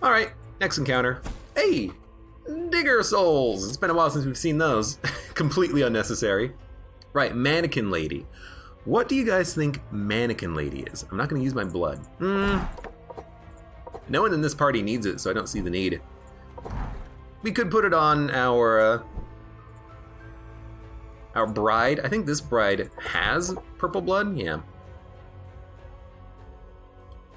All right, next encounter. Hey, digger souls. It's been a while since we've seen those. Completely unnecessary. Right, mannequin lady. What do you guys think mannequin lady is? I'm not gonna use my blood. No one in this party needs it, so I don't see the need. We could put it on our bride. I think this bride has purple blood, yeah.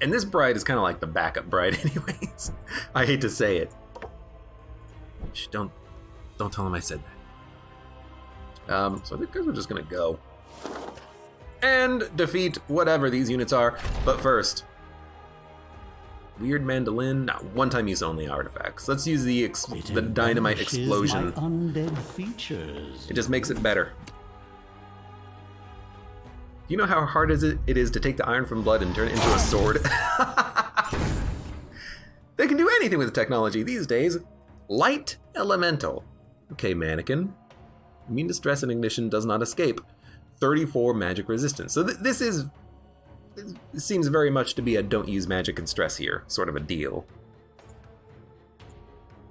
And this bride is kind of like the backup bride anyways. I hate to say it. Shh, don't tell him I said that. So I think we're just gonna go and defeat whatever these units are. But first, weird mandolin. No, one-time use only artifacts. Let's use the dynamite explosion. Undead features. It just makes it better. You know how hard it is to take the iron from blood and turn it into a sword? They can do anything with technology these days. Light elemental. Okay, mannequin. Immune to stress and ignition, does not escape. 34 magic resistance. So this seems very much to be a don't use magic and stress here sort of a deal.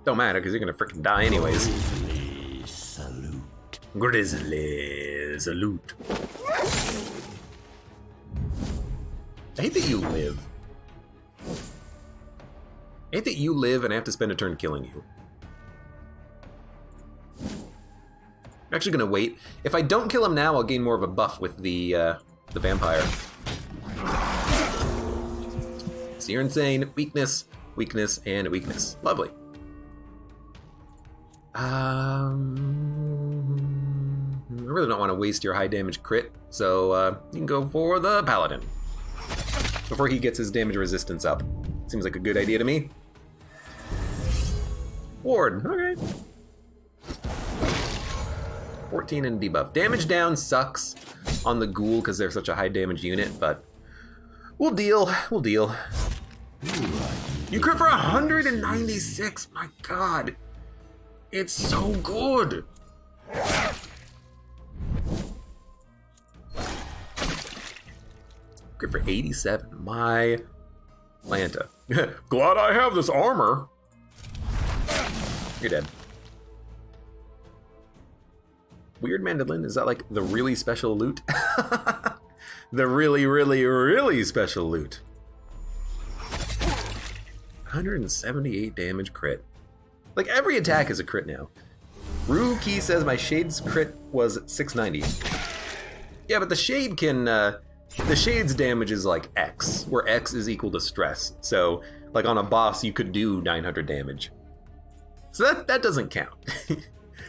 Don't matter because you're gonna freaking die anyways. Grizzly salute. Grizzly salute. I hate that you live. I hate that you live and I have to spend a turn killing you. I'm actually gonna wait. If I don't kill him now, I'll gain more of a buff with the vampire. So you're insane. Weakness, weakness, and weakness. Lovely. I really don't want to waste your high damage crit, so you can go for the paladin before he gets his damage resistance up. Seems like a good idea to me. Ward, okay. 14 and debuff. Damage down sucks on the ghoul because they're such a high damage unit, but we'll deal. You crit for 196, my god. It's so good. Crit for 87, my Lanta. Glad I have this armor. You're dead. Weird mandolin, is that like the really special loot? The really, really, really special loot. 178 damage crit. Like every attack is a crit now. Ruki says my shade's crit was 690. Yeah, but the shade can, the shade's damage is like X, where X is equal to stress. So like on a boss, you could do 900 damage. So that doesn't count.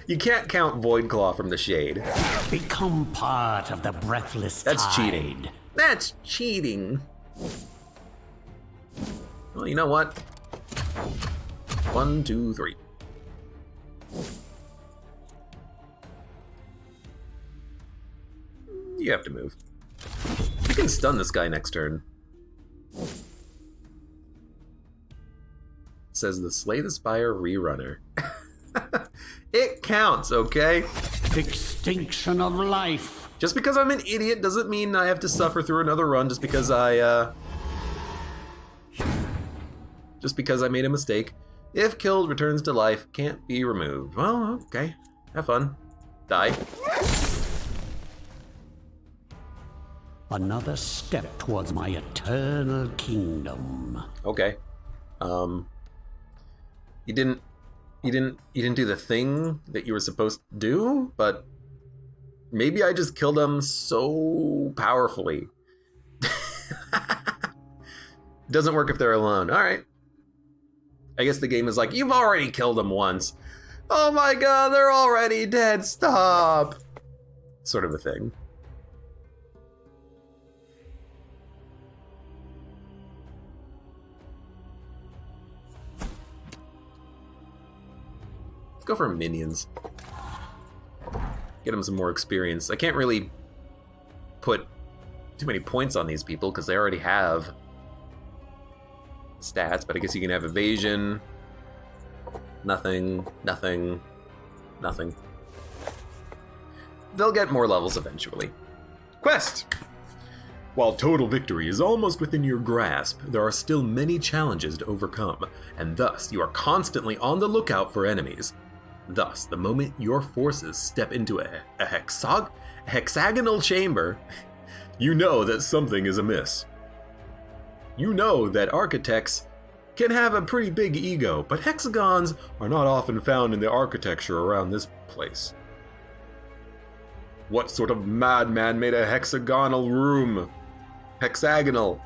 You can't count Void Claw from the shade. Become part of the breathless That's tide. cheating. That's cheating. Well, you know what? 1, 2, 3. You have to move. You can stun this guy next turn. Says the Slay the Spire rerunner. It counts, okay? Extinction of life. Just because I'm an idiot doesn't mean I have to suffer through another run just because I made a mistake. If killed, returns to life, can't be removed. Well, okay. Have fun. Die. Another step towards my eternal kingdom. Okay. You didn't do the thing that you were supposed to do, but maybe I just killed them so powerfully. Doesn't work if they're alone. All right. I guess the game is like, you've already killed them once. Oh my god, they're already dead. Stop. Sort of a thing. Let's go for minions. Get them some more experience. I can't really put too many points on these people because they already have stats, but I guess you can have evasion. Nothing, nothing, nothing. They'll get more levels eventually. Quest! While total victory is almost within your grasp, there are still many challenges to overcome, and thus you are constantly on the lookout for enemies. Thus, the moment your forces step into a hexagonal chamber, you know that something is amiss. You know that architects can have a pretty big ego, but hexagons are not often found in the architecture around this place. What sort of madman made a hexagonal room? Hexagonal.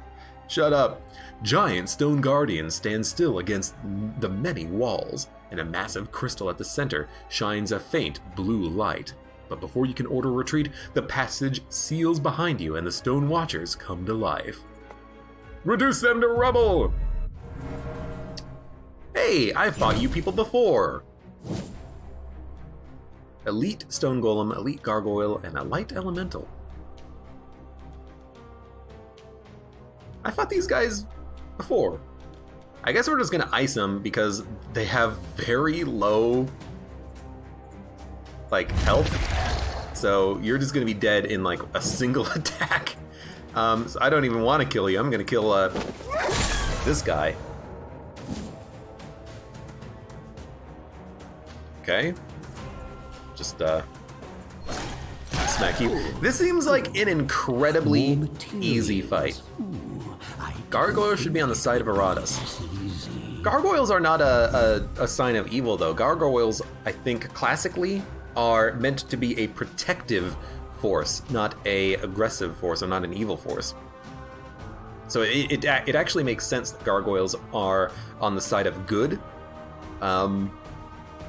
Shut up. Giant stone guardians stand still against the many walls, and a massive crystal at the center shines a faint blue light. But before you can order retreat, the passage seals behind you and the stone watchers come to life. Reduce them to rubble! Hey, I fought you people before! Elite stone golem, elite gargoyle, and a light elemental. I fought these guys before. I guess we're just gonna ice them because they have very low, like, health. So you're just gonna be dead in like a single attack. So I don't even want to kill you. I'm gonna kill this guy. Okay. Just smack you. This seems like an incredibly easy fight. Gargoyles should be on the side of Iratus. Gargoyles are not a sign of evil, though. Gargoyles, I think, classically, are meant to be a protective force, not a aggressive force, or not an evil force. So it actually makes sense that gargoyles are on the side of good.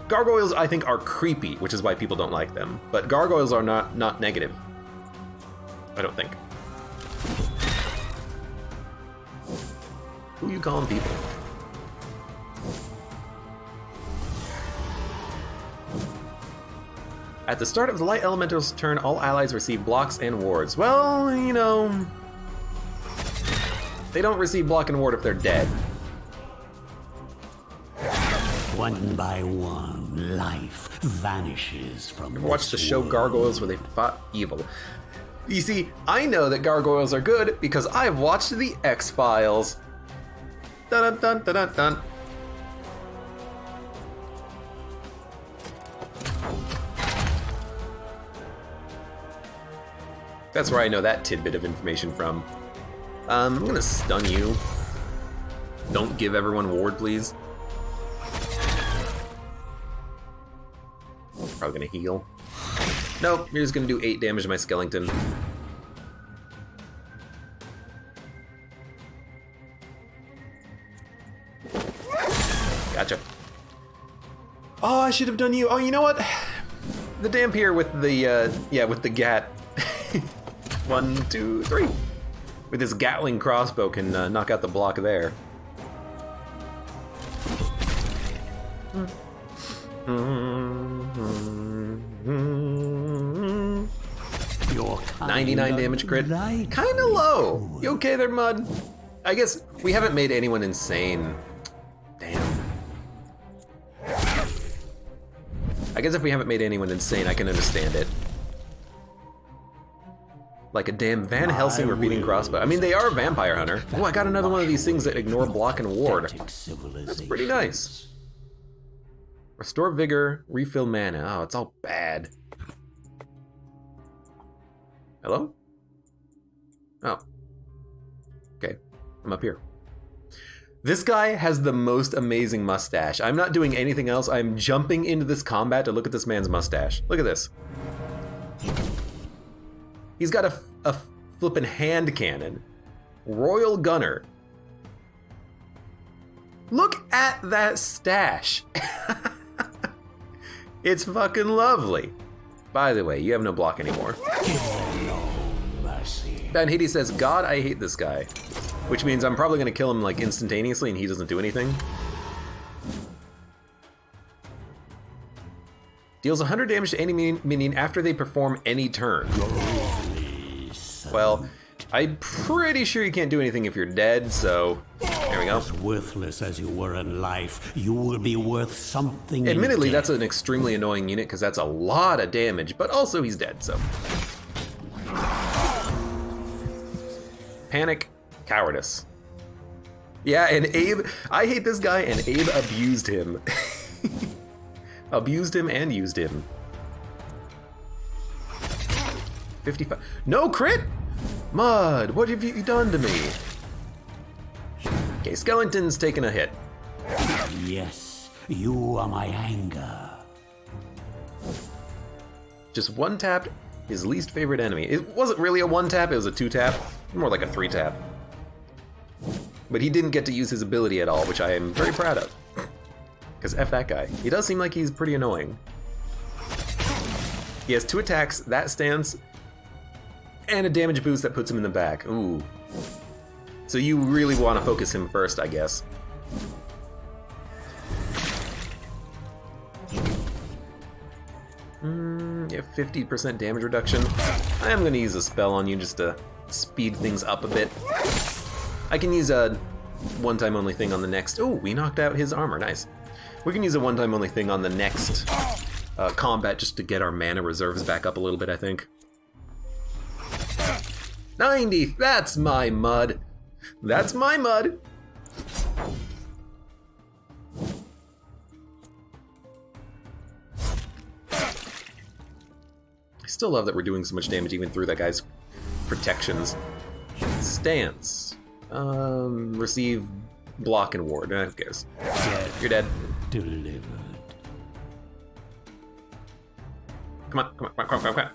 Gargoyles, I think, are creepy, which is why people don't like them. But gargoyles are not negative. I don't think. Who you calling people? At the start of the Light Elemental's turn, all allies receive blocks and wards. Well, you know, they don't receive block and ward if they're dead. One by one, life vanishes from this Watch the show world. Gargoyles where they fought evil. You see, I know that gargoyles are good because I've watched the X-Files. Dun dun dun dun dun. That's where I know that tidbit of information from. I'm gonna stun you. Don't give everyone ward, please. Probably gonna heal. Nope, you're just gonna do 8 damage to my skeleton. Gotcha. Oh, I should have done you. Oh, you know what? The Dampier with the, with the Gat. 1, 2, 3. With his Gatling crossbow can knock out the block there. Your 99 damage crit. Kinda low. You okay there, Mud? I guess we haven't made anyone insane. Damn. I guess if we haven't made anyone insane, I can understand it. Like a damn Van Helsing repeating crossbow. I mean, they are a vampire hunter. Oh, I got another one of these things that ignore block and ward. That's pretty nice. Restore vigor, refill mana. Oh, it's all bad. Hello? Oh. Okay, I'm up here. This guy has the most amazing mustache. I'm not doing anything else. I'm jumping into this combat to look at this man's mustache. Look at this. He's got a flippin' hand cannon. Royal Gunner. Look at that stash. It's fucking lovely. By the way, you have no block anymore. Ben Hedy says, God, I hate this guy. Which means I'm probably gonna kill him like instantaneously and he doesn't do anything. Deals 100 damage to any minion after they perform any turn. Well, I'm pretty sure you can't do anything if you're dead, so there we go. As worthless as you were in life, you will be worth something. Admittedly, in that's death. an extremely annoying unit because that's a lot of damage, but also he's dead, so. Panic, cowardice. Yeah, and Abe, I hate this guy, and Abe abused him. Abused him and used him. 55. No crit? Mud, what have you done to me? Okay, Skeleton's taking a hit. Yes, you are my anger. Just one tapped his least favorite enemy. It wasn't really a one tap, it was a two tap. More like a three tap. But he didn't get to use his ability at all, which I am very proud of. Because F that guy. He does seem like he's pretty annoying. He has 2 attacks, that stance, and a damage boost that puts him in the back. Ooh. So you really want to focus him first, I guess. Yeah, 50% damage reduction. I am going to use a spell on you just to speed things up a bit. I can use a one-time only thing on the next... Oh, we knocked out his armor, nice. We can use a one-time only thing on the next combat just to get our mana reserves back up a little bit, I think. 90, that's my mud. That's my mud. I still love that we're doing so much damage even through that guy's protections. Stance. Receive block and ward. Who cares? You're dead. Delivered. Come on, come on, come on, come on, come on.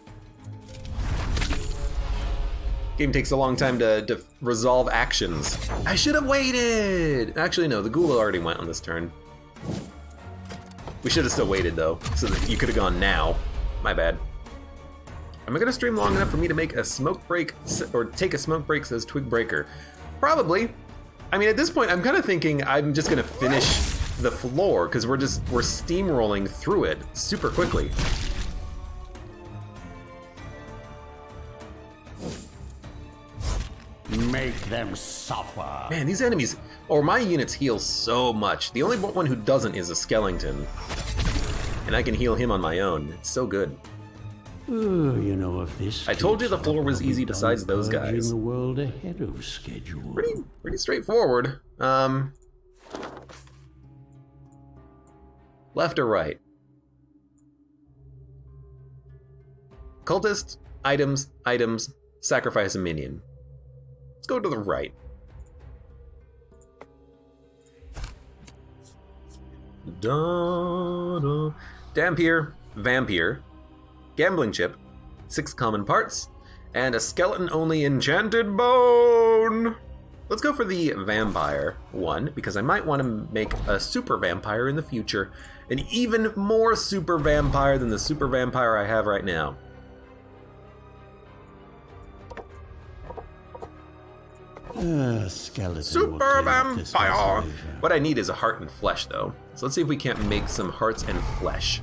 Game takes a long time to resolve actions. I should have waited! Actually, no, the ghoul already went on this turn. We should have still waited, though, so that you could have gone now. My bad. Am I going to stream long enough for me to make a smoke break, or take a smoke break, says Twig Breaker? Probably. I mean, at this point, I'm kind of thinking I'm just going to finish the floor, because we're steamrolling through it super quickly. Make them suffer. Man, these enemies, or my units heal so much. The only one who doesn't is a skeleton. And I can heal him on my own. It's so good. Oh, you know, if this I told you the floor was easy besides those guys. In the world ahead of schedule. Pretty straightforward. Left or right? Cultist, items, sacrifice a minion. Let's go to the right. Dampier, Vampire, Gambling Chip, 6 common parts, and a skeleton-only enchanted bone! Let's go for the vampire one, because I might want to make a super vampire in the future. An even more super vampire than the super vampire I have right now. Skeleton Super vampire! What I need is a heart and flesh, though. So let's see if we can't make some hearts and flesh.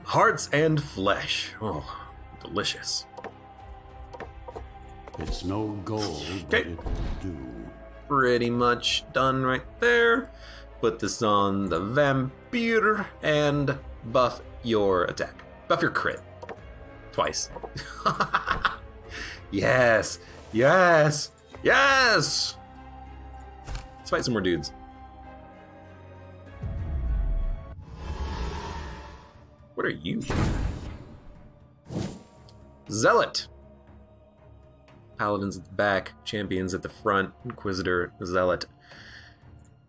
Hearts and flesh. Oh, delicious. It's no gold, but it will do. Pretty much done right there. Put this on the vampire and buff your attack. Buff your crit. Twice. Yes! Yes! Yes! Let's fight some more dudes. What are you? Zealot! Paladins at the back, champions at the front, Inquisitor, Zealot.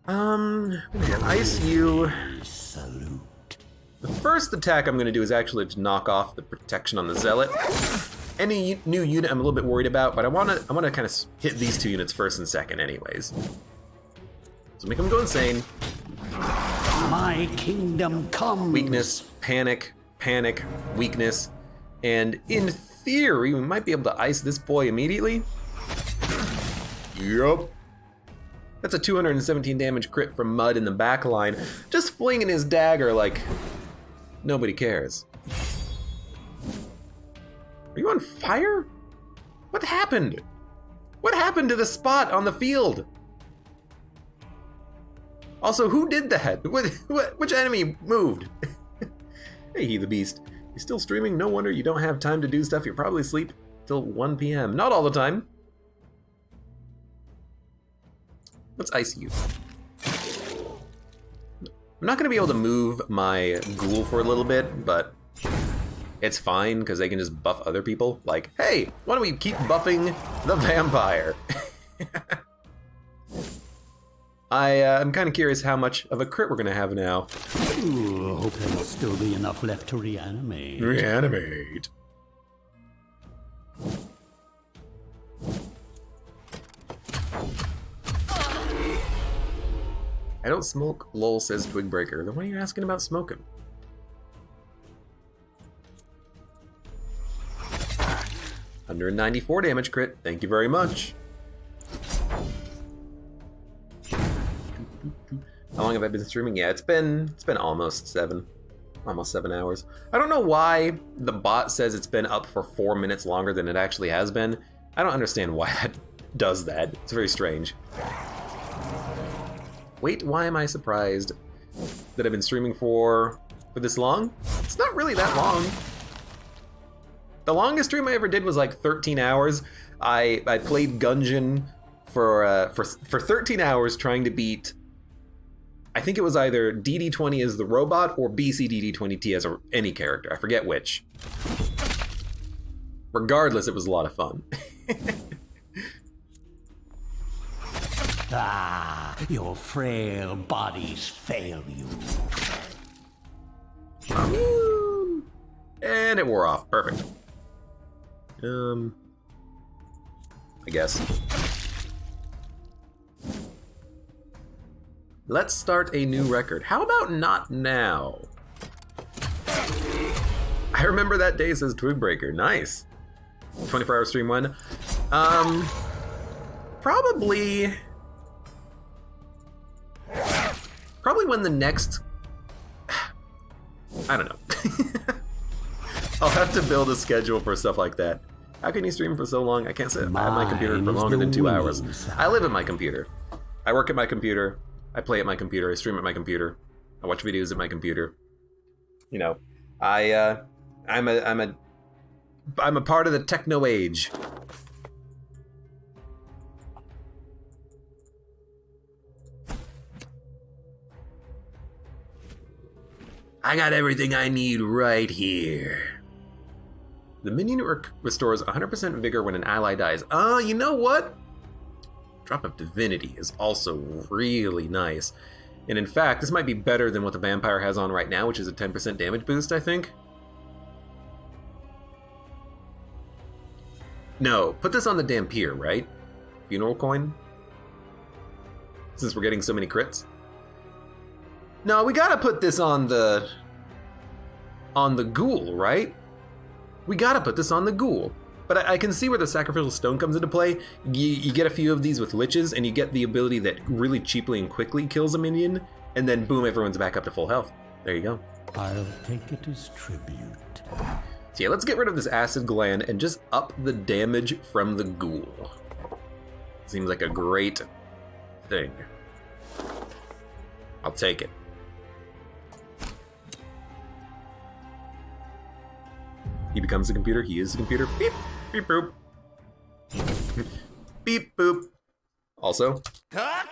I'm gonna ice you. Salute. The first attack I'm gonna do is actually to knock off the protection on the Zealot. Any new unit I'm a little bit worried about, but I wanna kind of hit these 2 units first and second anyways. So make them go insane. My kingdom comes. Weakness, panic, weakness, and in theory, we might be able to ice this boy immediately. Yup. That's a 217 damage crit from Mud in the back line, just flinging his dagger like nobody cares. Are you on fire? What happened? What happened to the spot on the field? Also, who did that? Which enemy moved? Hey, he the beast. You still streaming? No wonder you don't have time to do stuff. You're probably asleep. till 1 p.m. Not all the time. Let's ice you. I'm not going to be able to move my ghoul for a little bit, but it's fine because they can just buff other people. Like, hey, why don't we keep buffing the vampire? I'm kind of curious how much of a crit we're going to have now. Ooh, hope there'll still be enough left to reanimate. Reanimate. I don't smoke, lol, says Twigbreaker. Then why are you asking about smoking? Under 94 damage crit. Thank you very much. How long have I been streaming? Yeah, it's been almost 7 hours. I don't know why the bot says it's been up for 4 minutes longer than it actually has been. I don't understand why that does that. It's very strange. Wait, why am I surprised that I've been streaming for this long? It's not really that long. The longest stream I ever did was like 13 hours. I played Gungeon for 13 hours trying to beat, I think it was either DD20 as the robot or BCDD20T as any character. I forget which. Regardless, it was a lot of fun. Ah, your frail bodies fail you. And it wore off. Perfect. I guess. Let's start a new record. How about not now? I remember that day, says Twigbreaker. Nice. 24-hour stream when? Probably when the next... I don't know. I'll have to build a schedule for stuff like that. How can you stream for so long? I can't sit at my computer for longer than 2 hours. I live at my computer. I work at my computer. I play at my computer. I stream at my computer. I watch videos at my computer. You know, I'm a part of the techno age. I got everything I need right here. The minion restores 100% vigor when an ally dies. You know what? Drop of Divinity is also really nice. And in fact, this might be better than what the vampire has on right now, which is a 10% damage boost, I think. No, put this on the Dampier, right? Funeral coin? Since we're getting so many crits. No, we gotta put this on the ghoul, right? We gotta put this on the ghoul. But I can see where the sacrificial stone comes into play. You get a few of these with liches, and you get the ability that really cheaply and quickly kills a minion, and then boom, everyone's back up to full health. There you go. I'll take it as tribute. So yeah, let's get rid of this acid gland and just up the damage from the ghoul. Seems like a great thing. I'll take it. He becomes the computer, he is the computer. Beep, beep, boop. Beep, boop. Also. I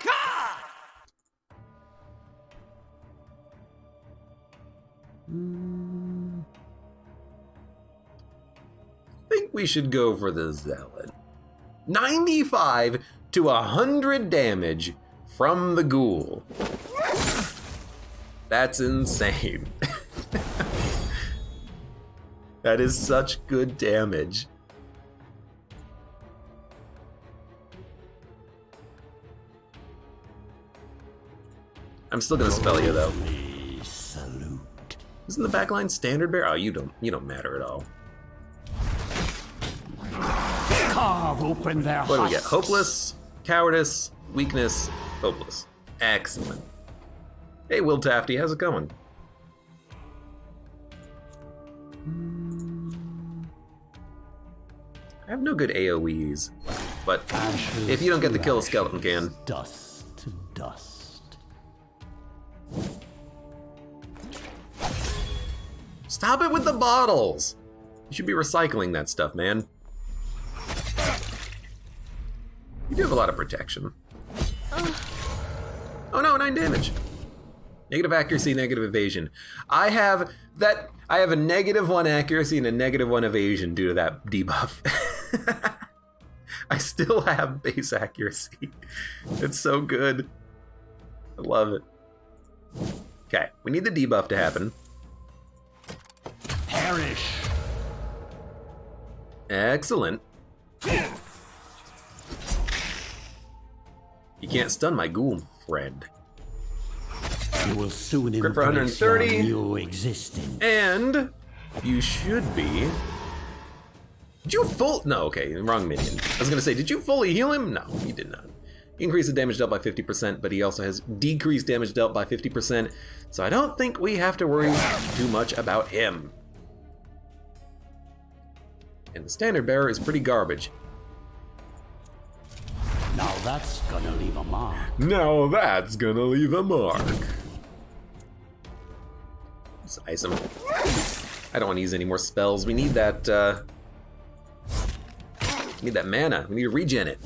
think we should go for the Zealot. 95 to 100 damage from the ghoul. That's insane. That is such good damage. I'm still gonna spell you though. Salute. Isn't the backline standard bear? Oh, you don't matter at all. Carve open their What do we get? husks. Hopeless, cowardice, weakness, hopeless. Excellent. Hey, Will Tafty, how's it going? I have no good AoEs, but Ashes if you don't get the to kill, a ashes, skeleton can. Dust to dust. Stop it with the bottles! You should be recycling that stuff, man. You do have a lot of protection. Oh no, 9 damage. Negative accuracy, negative evasion. I have a -1 accuracy and a -1 evasion due to that debuff. I still have base accuracy. It's so good. I love it. Okay, we need the debuff to happen. Perish. Excellent. You can't stun my ghoul friend. You will soon Crit for embrace 130. your new existence. And you should be. Did you No, okay, wrong minion. I was gonna say, did you fully heal him? No, you did not. Increase the damage dealt by 50%, but he also has decreased damage dealt by 50%, so I don't think we have to worry too much about him. And the standard bearer is pretty garbage. Now that's gonna leave a mark. Now that's gonna leave a mark. Let's ice him. I don't want to use any more spells. We need that, we need that mana. We need to regen it.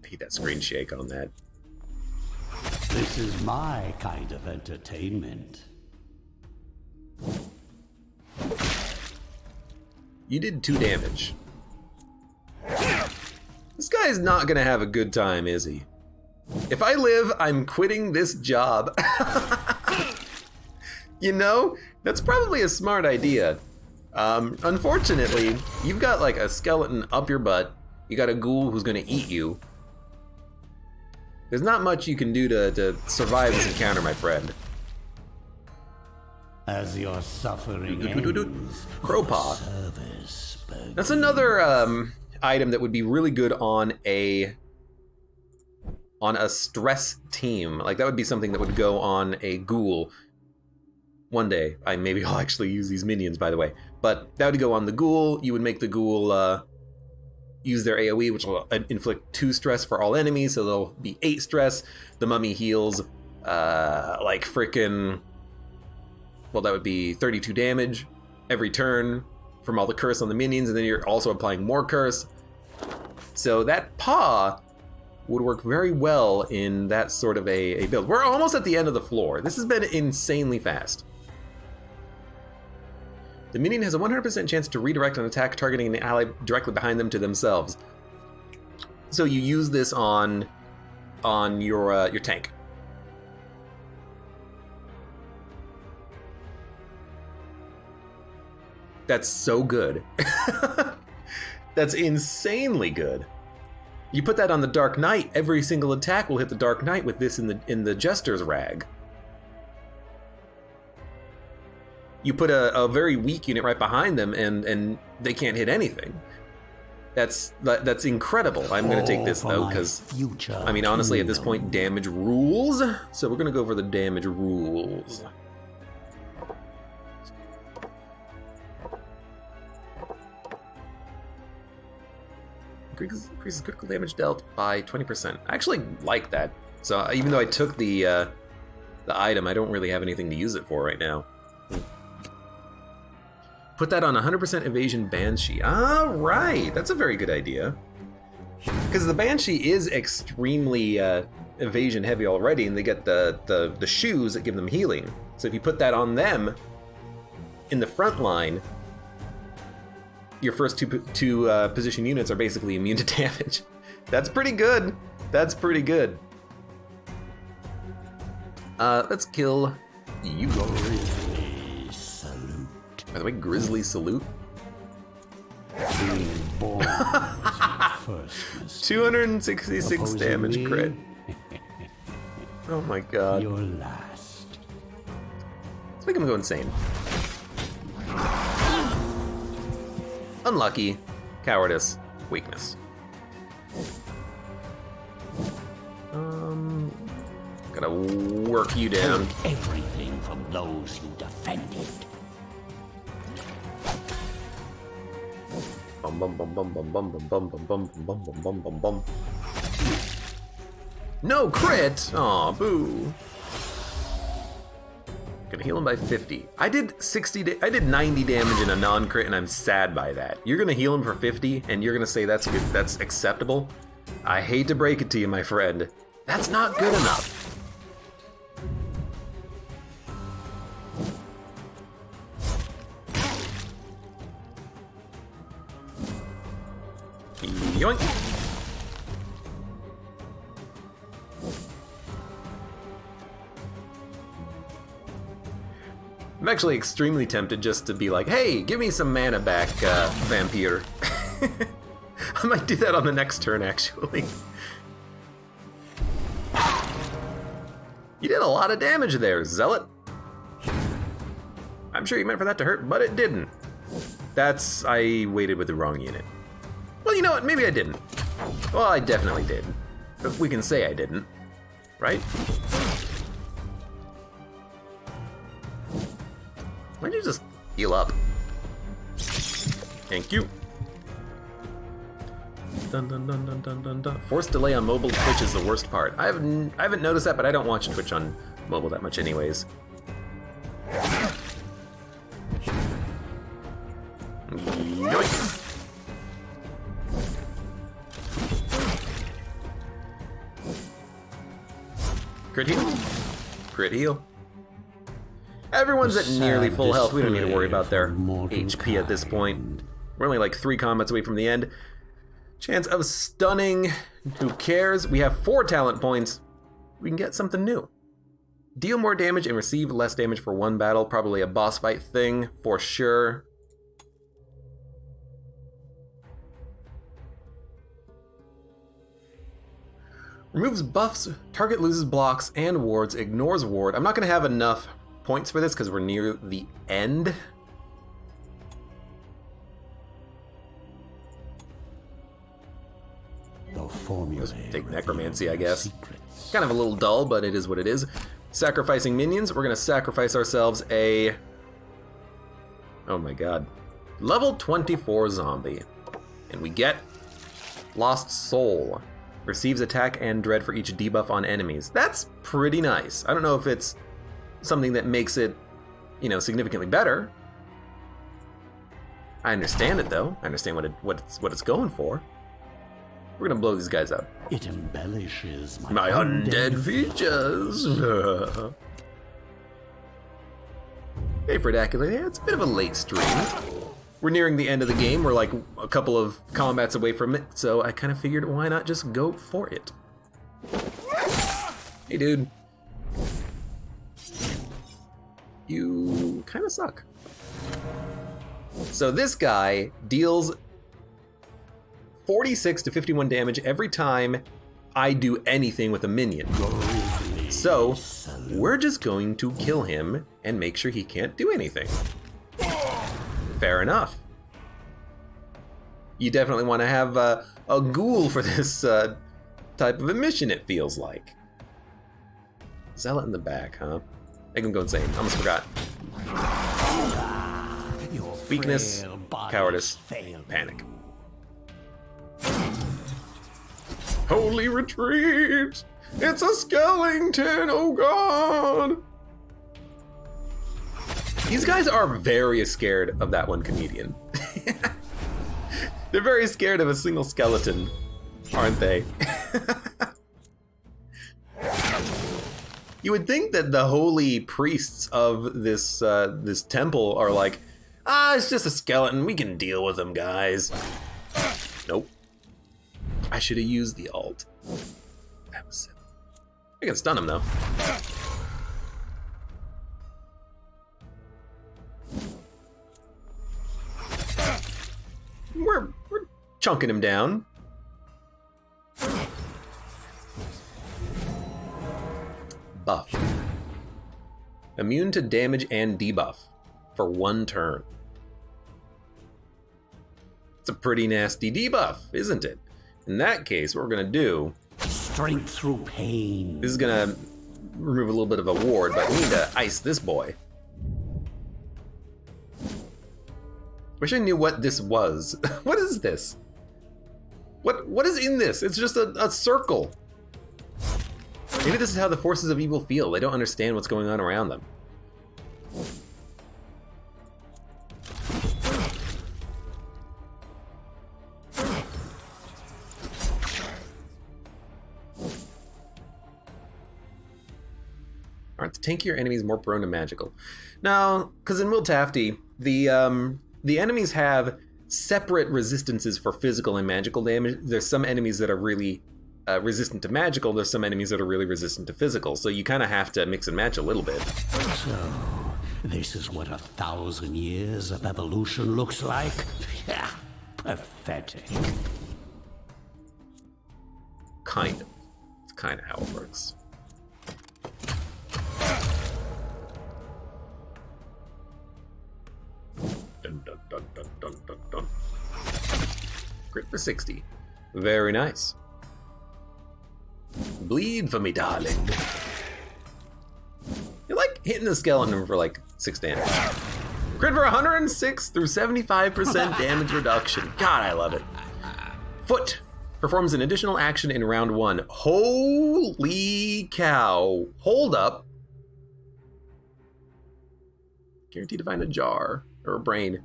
I hate that screen shake on that. This is my kind of entertainment. You did 2 damage. This guy's not gonna have a good time, is he? If I live, I'm quitting this job. You know, that's probably a smart idea. Unfortunately, you've got like a skeleton up your butt. You got a ghoul who's gonna eat you. There's not much you can do to survive this encounter, my friend. As your suffering ends, Crowpaw. service begins. That's another item that would be really good on a stress team. Like that would be something that would go on a ghoul. One day, maybe I'll actually use these minions, by the way. But that would go on the ghoul. You would make the ghoul use their AoE, which will inflict 2 stress for all enemies, so they'll be 8 stress. The mummy heals like frickin', well, that would be 32 damage every turn from all the curse on the minions, and then you're also applying more curse. So that paw would work very well in that sort of a build. We're almost at the end of the floor. This has been insanely fast. The minion has a 100% chance to redirect an attack targeting an ally directly behind them to themselves. So you use this on your tank. That's so good. That's insanely good. You put that on the Dark Knight, every single attack will hit the Dark Knight with this in the Jester's Rag. You put a very weak unit right behind them and they can't hit anything. That's incredible. I'm gonna take this though, because I mean honestly at this point damage rules. So we're gonna go for the damage rules. Increases critical damage dealt by 20%. I actually like that. So even though I took the item, I don't really have anything to use it for right now. Put that on 100% evasion Banshee. All right, that's a very good idea. Because the Banshee is extremely evasion heavy already, and they get the shoes that give them healing. So if you put that on them in the front line, your first two position units are basically immune to damage. That's pretty good. That's pretty good. Let's kill you. Grizzly salute. By the way, Grizzly salute. Being born was your first mistake. 266 Opposing damage me, crit. Oh my god. Your last. Let's make him go insane. Unlucky, cowardice, weakness. Gotta work you down. Take everything from those you defended. Bum bum bum bum bum bum bum bum bum bum bum bum bum bum bum. No crit! Aw, boo. Gonna Gonna heal him by 50. I did 90 damage in a non-crit, and I'm sad by that. You're gonna heal him for 50, and you're gonna say that's good, that's acceptable? I hate to break it to you, my friend. That's not good enough. Yoink. I'm actually extremely tempted just to be like, hey, give me some mana back, Vampire. I might do that on the next turn, actually. You did a lot of damage there, Zealot. I'm sure you meant for that to hurt, but it didn't. I waited with the wrong unit. Well, you know what, maybe I didn't. Well, I definitely did. But we can say I didn't, right? Why don't you just heal up? Thank you. Dun, dun, dun, dun, dun, dun, dun. Forced delay on mobile Twitch is the worst part. I haven't noticed that, but I don't watch Twitch on mobile that much anyways. Yoink. Crit heal. Crit heal. Everyone's at nearly full health. We don't need to worry about their HP at this point. We're only like 3 combats away from the end. Chance of stunning. Who cares? We have 4 talent points. We can get something new. Deal more damage and receive less damage for 1 battle. Probably a boss fight thing for sure. Removes buffs, target loses blocks and wards, ignores ward. I'm not going to have enough points for this because we're near the end. Let's take necromancy, I guess. Kind of a little dull, but it is what it is. Sacrificing minions. We're going to sacrifice ourselves a... oh my god. Level 24 zombie. And we get Lost Soul. Receives attack and dread for each debuff on enemies. That's pretty nice. I don't know if it's something that makes it, you know, significantly better. I understand it though. I understand what it's going for. We're gonna blow these guys up. It embellishes my undead features. Hey, Fredacula. Yeah, it's a bit of a late stream. We're nearing the end of the game. We're like a couple of combats away from it, so I kind of figured why not just go for it. Hey, dude. You kind of suck. So this guy deals 46 to 51 damage every time I do anything with a minion. So we're just going to kill him and make sure he can't do anything. Fair enough. You definitely want to have a ghoul for this type of a mission, it feels like. Zealot in the back, huh? Make him go insane. Almost forgot. Weakness, cowardice, panic. Holy retreat! It's a skeleton, oh god! These guys are very scared of that one comedian. They're very scared of a single skeleton, aren't they? You would think that the holy priests of this this temple are like, it's just a skeleton, we can deal with them, guys. Nope. I should have used the ult. That was silly. I can stun him though. We're chunking him down. Buff. Immune to damage and debuff for 1 turn. It's a pretty nasty debuff, isn't it? In that case, what we're gonna do... strength through pain. This is gonna remove a little bit of a ward, but we need to ice this boy. Wish I knew what this was. What is this? What is in this? It's just a circle. Maybe this is how the forces of evil feel. They don't understand what's going on around them. Aren't the tankier enemies more prone to magical? No, because in Will Tafty, the enemies have separate resistances for physical and magical damage. There's some enemies that are really resistant to magical. There's some enemies that are really resistant to physical. So you kind of have to mix and match a little bit. So, this is what 1,000 years of evolution looks like? Yeah, pathetic. Kind of. It's kind of how it works. Dun, dun, dun, dun, dun, dun, dun. Crit for 60. Very nice. Bleed for me, darling. You like hitting the skeleton for like 6 damage. Crit for 106 through 75% damage reduction. God, I love it. Foot performs an additional action in round 1. Holy cow. Hold up. Guaranteed to find a jar or a brain.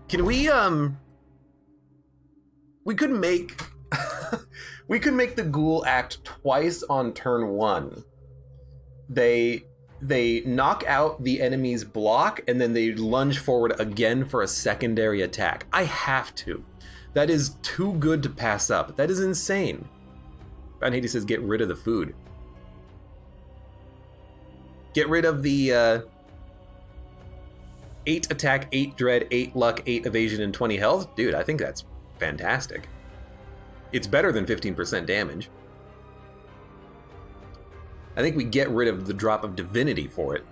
Can we could make we could make the ghoul act twice on turn 1. They knock out the enemy's block and then they lunge forward again for a secondary attack. I have to. That is too good to pass up. That is insane. Van Hades says get rid of the food. Get rid of the 8 attack, 8 dread, 8 luck, 8 evasion, and 20 health. Dude, I think that's fantastic. It's better than 15% damage. I think we get rid of the drop of divinity for it.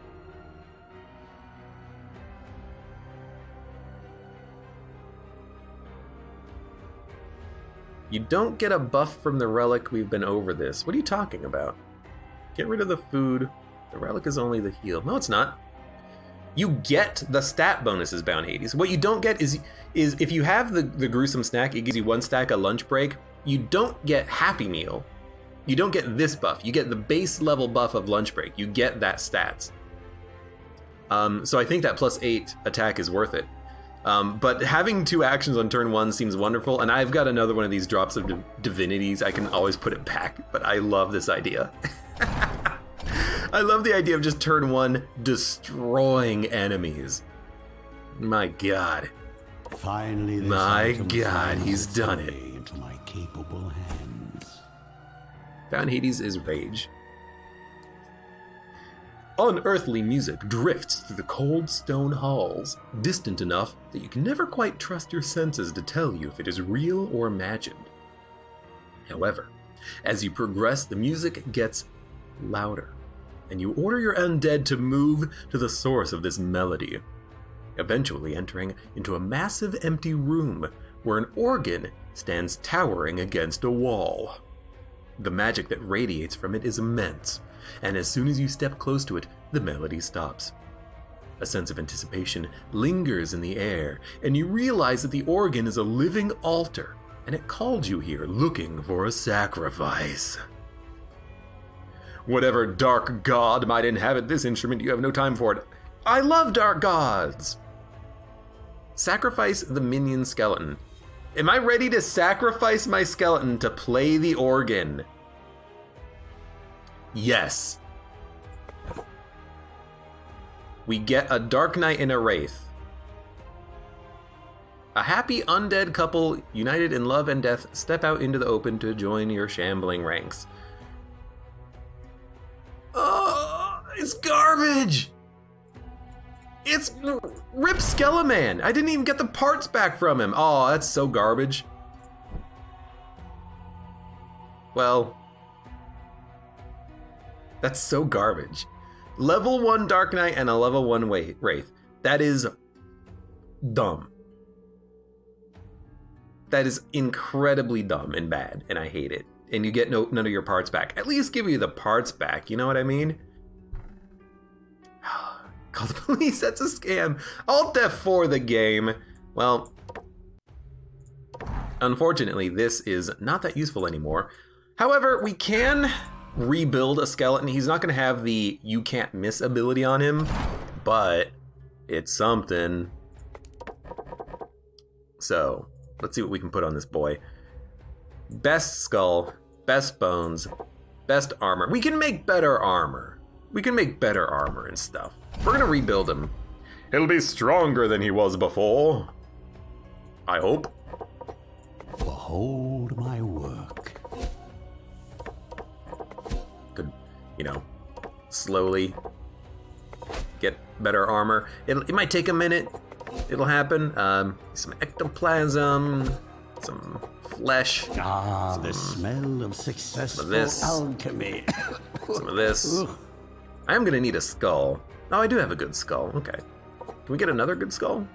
You don't get a buff from the relic. We've been over this. What are you talking about? Get rid of the food. The relic is only the heal. No, it's not. You get the stat bonuses, Bound Hades. What you don't get is if you have the gruesome snack, it gives you 1 stack of lunch break. You don't get Happy Meal. You don't get this buff. You get the base level buff of lunch break. You get that stats. So I think that plus 8 attack is worth it. But having 2 actions on turn 1 seems wonderful, and I've got another one of these drops of divinities. I can always put it back, but I love this idea. I love the idea of just turn 1 destroying enemies. My God. Finally, this My item God, finds he's its done it. way into my capable hands. Bound Hades is rage. Unearthly music drifts through the cold stone halls, distant enough that you can never quite trust your senses to tell you if it is real or imagined. However, as you progress, the music gets louder, and you order your undead to move to the source of this melody, eventually entering into a massive empty room where an organ stands towering against a wall. The magic that radiates from it is immense, and as soon as you step close to it, the melody stops. A sense of anticipation lingers in the air, and you realize that the organ is a living altar, and it called you here looking for a sacrifice. Whatever dark god might inhabit this instrument, you have no time for it. I love dark gods! Sacrifice the minion skeleton. Am I ready to sacrifice my skeleton to play the organ? Yes. We get a Dark Knight and a Wraith. A happy undead couple united in love and death step out into the open to join your shambling ranks. Oh, it's garbage! It's Rip Skeleman! I didn't even get the parts back from him. Oh, that's so garbage. Well, that's so garbage. Level 1 Dark Knight and a level 1 Wraith. That is dumb. That is incredibly dumb and bad, and I hate it. And you get none of your parts back. At least give you the parts back, you know what I mean? Call the police, that's a scam. Alt F4 the game. Well, unfortunately, this is not that useful anymore. However, we can rebuild a skeleton. He's not going to have the you can't miss ability on him, but it's something. So, let's see what we can put on this boy. Best skull, best bones, best armor. We can make better armor. We can make better armor and stuff. We're gonna rebuild him. He'll be stronger than he was before. I hope. Behold my work. Could, you know, slowly get better armor. It might take a minute. It'll happen. Some ectoplasm, some flesh. Ah, the smell of successful alchemy. Some of this. I am gonna need a skull. Oh, I do have a good skull. Okay. Can we get another good skull?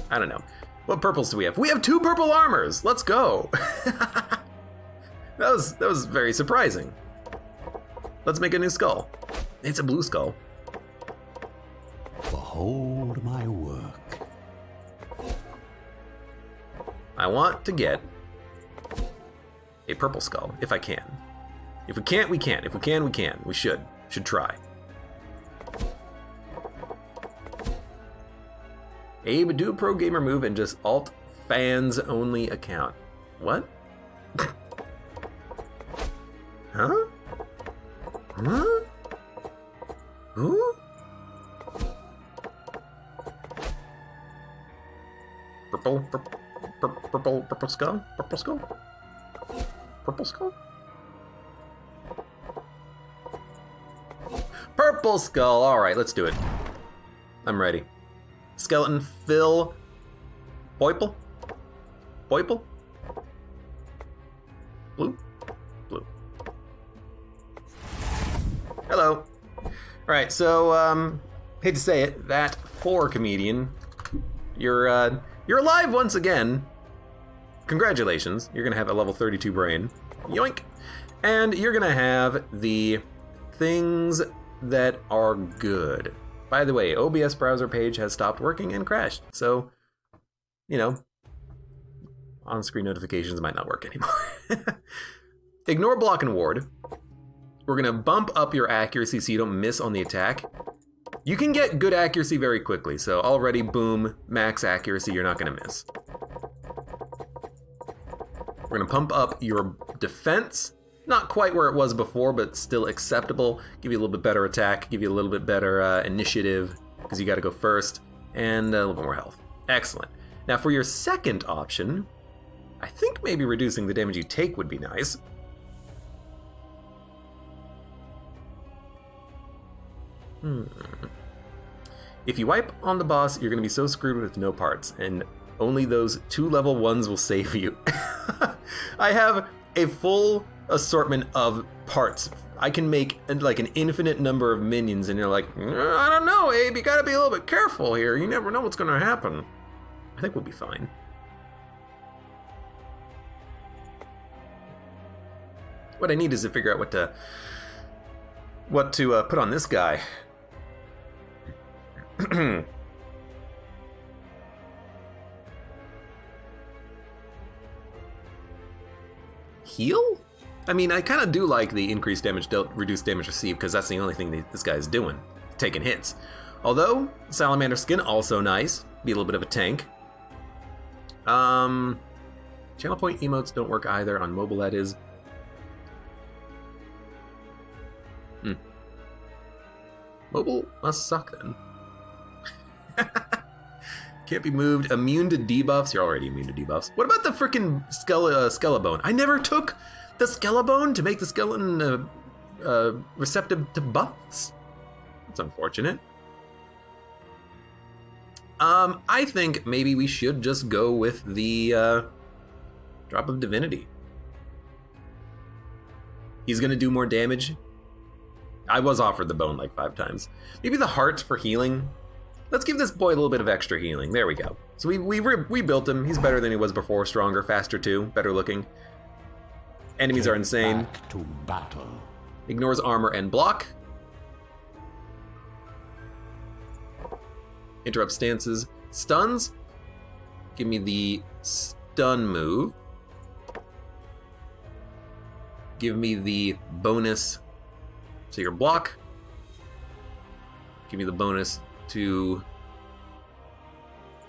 I don't know. What purples do we have? We have 2 purple armors. Let's go. That was very surprising. Let's make a new skull. It's a blue skull. Behold my work. I want to get a purple skull, if I can. If we can't, we can't. If we can, we can. We should. Should try. Abe, do a pro gamer move and just alt fans only account. What? Huh? Huh? Who? Purple skull? Purple skull? Purple skull? Purple skull! Alright, let's do it. I'm ready. Skeleton Phil Poiple? Poiple? Blue? Blue. Hello. Alright, so, hate to say it, that 4 comedian, you're alive once again. Congratulations. You're gonna have a level 32 brain. Yoink. And you're gonna have the things that are good. By the way, OBS browser page has stopped working and crashed. So, you know, on-screen notifications might not work anymore. Ignore block and ward. We're gonna bump up your accuracy so you don't miss on the attack. You can get good accuracy very quickly, so already, boom, max accuracy, you're not gonna miss. We're gonna pump up your defense. Not quite where it was before, but still acceptable. Give you a little bit better attack, give you a little bit better initiative, because you gotta go first, and a little bit more health. Excellent. Now for your second option, I think maybe reducing the damage you take would be nice. If you wipe on the boss, you're gonna be so screwed with no parts, and only those 2 level 1s will save you. I have a full assortment of parts. I can make like an infinite number of minions, and you're like, I don't know, Abe, you gotta be a little bit careful here. You never know what's gonna happen. I think we'll be fine. What I need is to figure out what to put on this guy. Heal? I mean, I kind of do like the increased damage dealt, reduced damage received, because that's the only thing this guy is doing, taking hits. Although, salamander skin, also nice. Be a little bit of a tank. Channel point emotes don't work either, on mobile that is. Mobile must suck then. Can't be moved. Immune to debuffs. You're already immune to debuffs. What about the frickin' skelebone? I never took the skelebone to make the skeleton receptive to buffs. That's unfortunate. I think maybe we should just go with the drop of divinity. He's gonna do more damage. I was offered the bone like 5 times. Maybe the heart for healing. Let's give this boy a little bit of extra healing. There we go. So we built him. He's better than he was before. Stronger, faster too, better looking. Enemies are insane. Back to battle. Ignores armor and block. Interrupt stances. Stuns. Give me the stun move. Give me the bonus to your block. Give me the bonus to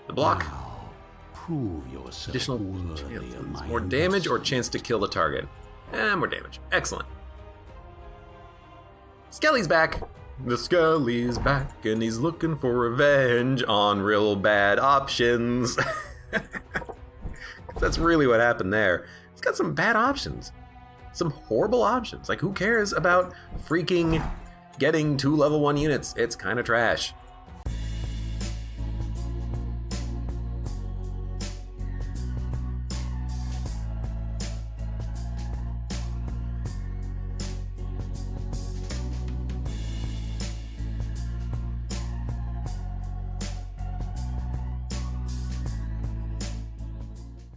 the block. Now, prove yourself Additional worthy of my more damage or investment. chance to kill the target. More damage. Excellent. Skelly's back. The Skelly's back, and he's looking for revenge on real bad options. That's really what happened there. He's got some bad options. Some horrible options. Like, who cares about freaking getting 2 level 1 units? It's kind of trash.